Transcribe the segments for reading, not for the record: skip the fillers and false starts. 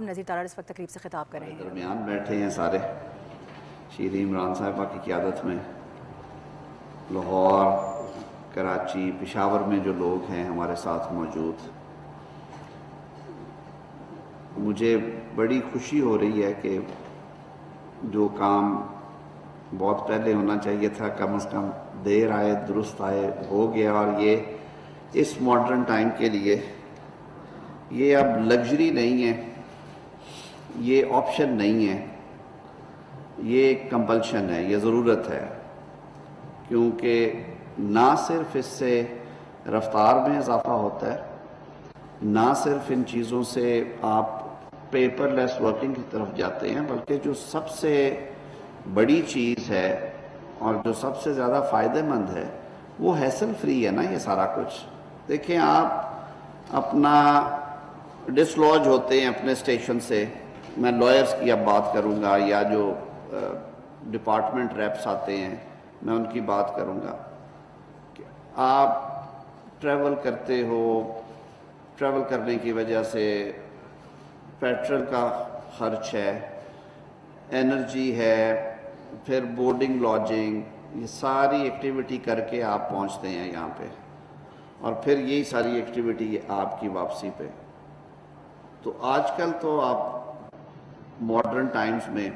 نذیر تارڑ اس وقت تقریب سے خطاب کر رہے ہیں. درمیان بیٹھے ہیں سارے شیریں عمران صاحبہ کی قیادت میں. لاہور، کراچی، پشاور میں جو لوگ ہیں ہمارے ساتھ موجود، مجھے بڑی خوشی ہو رہی ہے کہ جو کام بہت پہلے ہونا چاہیے تھا کم از کم دیر آئے درست آئے ہو گیا. اور یہ اس ماڈرن ٹائم کے لیے یہ اب لگژری نہیں ہے، یہ آپشن نہیں ہے، یہ ایک کمپلشن ہے، یہ ضرورت ہے. کیونکہ نہ صرف اس سے رفتار میں اضافہ ہوتا ہے، نہ صرف ان چیزوں سے آپ پیپر لیس ورکنگ کی طرف جاتے ہیں، بلکہ جو سب سے بڑی چیز ہے اور جو سب سے زیادہ فائدہ مند ہے وہ ہیسل فری ہے نا. یہ سارا کچھ دیکھیں، آپ اپنا ڈسلوج ہوتے ہیں اپنے اسٹیشن سے، میں لائرز کی اب بات کروں گا یا جو ڈپارٹمنٹ ریپس آتے ہیں میں ان کی بات کروں گا. کہ آپ ٹریول کرتے ہو، ٹریول کرنے کی وجہ سے پیٹرول کا خرچ ہے، انرجی ہے، پھر بورڈنگ لاڈجنگ، یہ ساری ایکٹیویٹی کر کے آپ پہنچتے ہیں یہاں پہ، اور پھر یہی ساری ایکٹیویٹی آپ کی واپسی پہ. تو آج کل تو آپ ماڈرن ٹائمز میں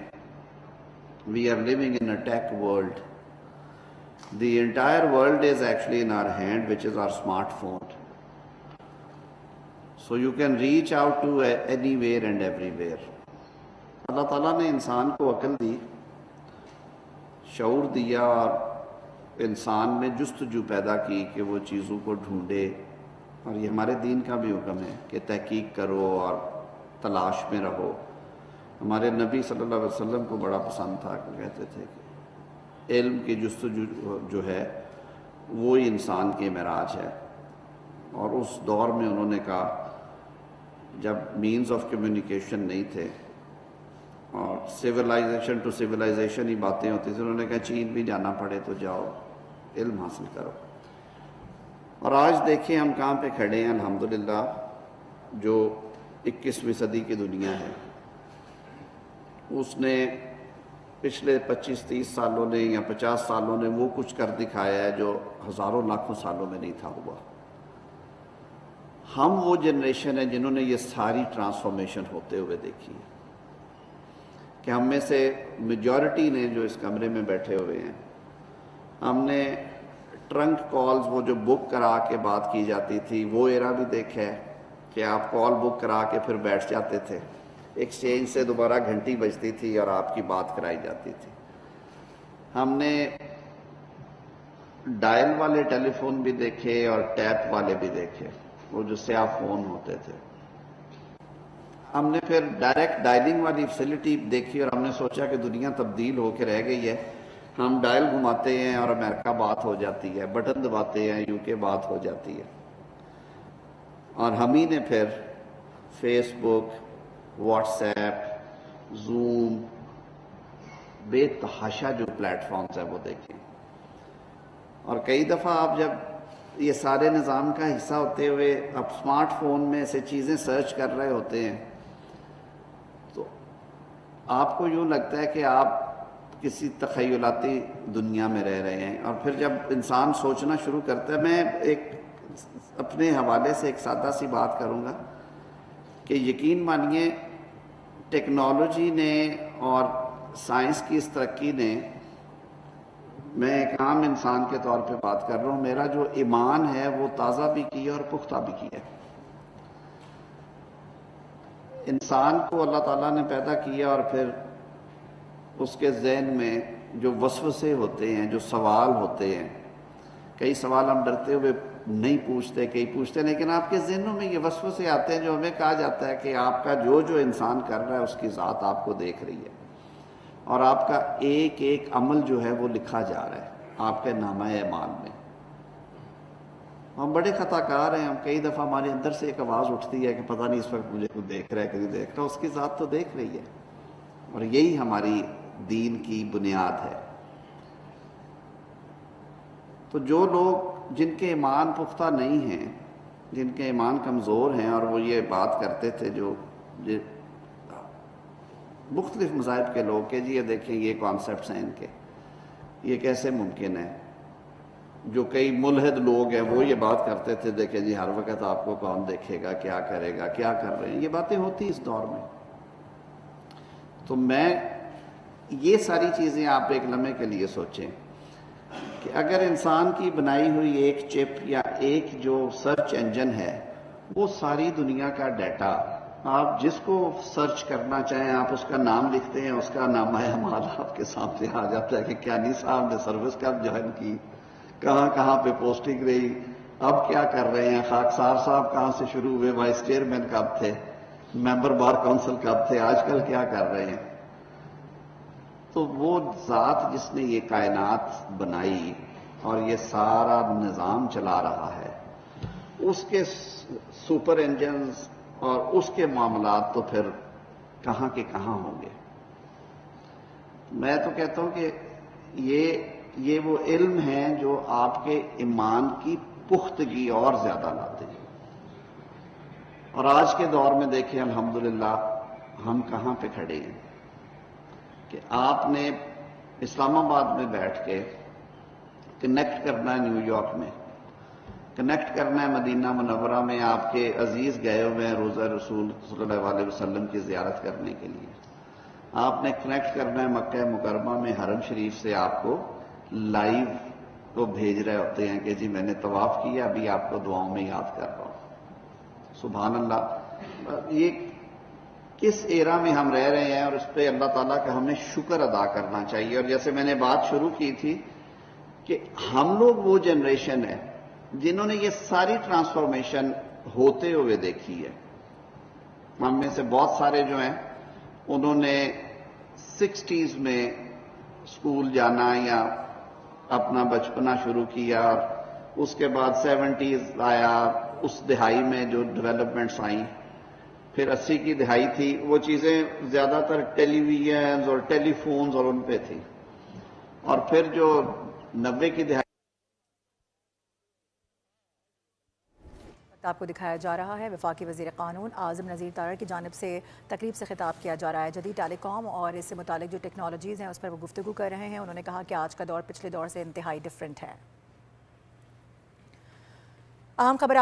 we are living in a tech world. The entire world is actually in our hand, which is our smartphone. So you can reach out to anywhere and everywhere. اللہ تعالیٰ نے انسان کو عقل دی، شعور دیا، اور انسان میں جستجو پیدا کی کہ وہ چیزوں کو ڈھونڈے. اور یہ ہمارے دین کا بھی حکم ہے کہ تحقیق کرو اور تلاش میں رہو. ہمارے نبی صلی اللہ علیہ وسلم کو بڑا پسند تھا کہ کہتے تھے کہ علم کی جستجو جو ہے وہی انسان کے معراج ہے. اور اس دور میں انہوں نے کہا جب مینز آف کمیونیکیشن نہیں تھے اور سویلائزیشن ٹو سویلائزیشن ہی باتیں ہوتی تھیں، انہوں نے کہا چین بھی جانا پڑے تو جاؤ، علم حاصل کرو. اور آج دیکھیں ہم کہاں پہ کھڑے ہیں. الحمدللہ جو 21ویں صدی کی دنیا ہے اس نے پچھلے 25-30 سالوں نے یا 50 سالوں نے وہ کچھ کر دکھایا ہے جو ہزاروں لاکھوں سالوں میں نہیں تھا ہوا. ہم وہ جنریشن ہے جنہوں نے یہ ساری ٹرانسفارمیشن ہوتے ہوئے دیکھی ہے. کہ ہم میں سے میجورٹی نے جو اس کمرے میں بیٹھے ہوئے ہیں، ہم نے ٹرنک کالز، وہ جو بک کرا کے بات کی جاتی تھی، وہ ایرا بھی دیکھا ہے کہ آپ کال بک کرا کے پھر بیٹھ جاتے تھے، ایکسچینج سے دوبارہ گھنٹی بجتی تھی اور آپ کی بات کرائی جاتی تھی. ہم نے ڈائل والے ٹیلی فون بھی دیکھے اور ٹیپ والے بھی دیکھے، وہ جو سیاہ فون ہوتے تھے. ہم نے پھر ڈائریکٹ ڈائلنگ والی فیسلٹی دیکھی اور ہم نے سوچا کہ دنیا تبدیل ہو کے رہ گئی ہے. ہم ڈائل گھماتے ہیں اور امریکہ بات ہو جاتی ہے، بٹن دباتے ہیں UK بات ہو جاتی ہے. اور ہم ہی نے پھر فیس بک، واٹس ایپ، زوم، بے تحاشا جو پلیٹ فارمز ہیں وہ دیکھیں. اور کئی دفعہ آپ جب یہ سارے نظام کا حصہ ہوتے ہوئے اب اسمارٹ فون میں ایسے چیزیں سرچ کر رہے ہوتے ہیں تو آپ کو یوں لگتا ہے کہ آپ کسی تخیلاتی دنیا میں رہ رہے ہیں. اور پھر جب انسان سوچنا شروع کرتا ہے، میں ایک اپنے حوالے سے ایک سادہ سی بات کروں گا کہ یقین مانیے ٹیکنالوجی نے اور سائنس کی اس ترقی نے، میں ایک عام انسان کے طور پہ بات کر رہا ہوں، میرا جو ایمان ہے وہ تازہ بھی کیا اور پختہ بھی کیا. انسان کو اللہ تعالیٰ نے پیدا کیا اور پھر اس کے ذہن میں جو وسوسے ہوتے ہیں، جو سوال ہوتے ہیں، کئی سوال ہم ڈرتے ہوئے نہیں پوچھتے، کئی پوچھتے، لیکن آپ کے ذہنوں میں یہ وسوسے آتے ہیں جو ہمیں کہا جاتا ہے کہ آپ کا جو انسان کر رہا ہے اس کی ذات آپ کو دیکھ رہی ہے اور آپ کا ایک ایک عمل جو ہے وہ لکھا جا رہا ہے آپ کے نامہ اعمال میں. ہم بڑے خطا کار ہیں. ہم کئی دفعہ ہمارے اندر سے ایک آواز اٹھتی ہے کہ پتہ نہیں اس وقت مجھے کوئی دیکھ رہا ہے کہ نہیں دیکھ رہا. اس کی ذات تو دیکھ رہی ہے. اور یہی ہماری دین کی بنیاد ہے. تو جو لوگ جن کے ایمان پختہ نہیں ہیں، جن کے ایمان کمزور ہیں، اور وہ یہ بات کرتے تھے جو مختلف مذاہب کے لوگ کہ جی یہ دیکھیں یہ کانسیپٹس ہیں ان کے، یہ کیسے ممکن ہے. جو کئی ملحد لوگ ہیں وہ یہ بات کرتے تھے دیکھیں جی ہر وقت آپ کو کون دیکھے گا، کیا کرے گا، کیا کر رہے ہیں. یہ باتیں ہوتی اس دور میں. تو میں یہ ساری چیزیں آپ ایک لمحے کے لیے سوچیں کہ اگر انسان کی بنائی ہوئی ایک چپ یا ایک جو سرچ انجن ہے وہ ساری دنیا کا ڈیٹا، آپ جس کو سرچ کرنا چاہیں آپ اس کا نام لکھتے ہیں، اس کا نامہ اعمال آپ کے سامنے آ جاتا ہے کہ کیانی صاحب نے سروس کب جوائن کی، کہاں کہاں پہ پوسٹنگ رہی، اب کیا کر رہے ہیں، خاکسار صاحب کہاں سے شروع ہوئے، وائس چیئرمین کب تھے، ممبر بار کونسل کب تھے، آج کل کیا کر رہے ہیں. تو وہ ذات جس نے یہ کائنات بنائی اور یہ سارا نظام چلا رہا ہے، اس کے سپر انجنز اور اس کے معاملات تو پھر کہاں کے کہاں ہوں گے. میں تو کہتا ہوں کہ یہ وہ علم ہیں جو آپ کے ایمان کی پختگی اور زیادہ لاتے ہیں. اور آج کے دور میں دیکھیں الحمدللہ ہم کہاں پہ کھڑے ہیں کہ آپ نے اسلام آباد میں بیٹھ کے کنیکٹ کرنا ہے، نیو یارک میں کنیکٹ کرنا ہے، مدینہ منورہ میں آپ کے عزیز گئے ہوئے ہیں روزہ رسول صلی اللہ علیہ وسلم کی زیارت کرنے کے لیے. آپ نے کنیکٹ کرنا ہے مکہ مکرمہ میں حرم شریف سے، آپ کو لائیو کو بھیج رہے ہوتے ہیں کہ جی میں نے طواف کیا، ابھی آپ کو دعاؤں میں یاد کر رہا ہوں. سبحان اللہ. یہ کس ایرا میں ہم رہ رہے ہیں اور اس پہ اللہ تعالیٰ کا ہمیں شکر ادا کرنا چاہیے. اور جیسے میں نے بات شروع کی تھی کہ ہم لوگ وہ جنریشن ہے جنہوں نے یہ ساری ٹرانسفارمیشن ہوتے ہوئے دیکھی ہے. ہم میں سے بہت سارے جو ہیں انہوں نے 60s میں اسکول جانا یا اپنا بچپنا شروع کیا، اس کے بعد 70s آیا، اس دہائی میں جو ڈیولپمنٹس آئیں، پھر 80 کی دہائی تھی، وہ چیزیں زیادہ تر ٹیلی ویژنز اور ٹیلی فونز اور ان پہ تھی. اور پھر جو 90 کی دہائی آپ کو دکھایا جا رہا ہے وفاقی وزیر قانون اعظم نذیر طاہر کی جانب سے تقریب سے خطاب کیا جا رہا ہے. جدید ٹیلی کام اور اس سے متعلق جو ٹیکنالوجیز ہیں اس پر وہ گفتگو کر رہے ہیں. انہوں نے کہا کہ آج کا دور پچھلے دور سے انتہائی ڈیفرنٹ ہے. اہم خبر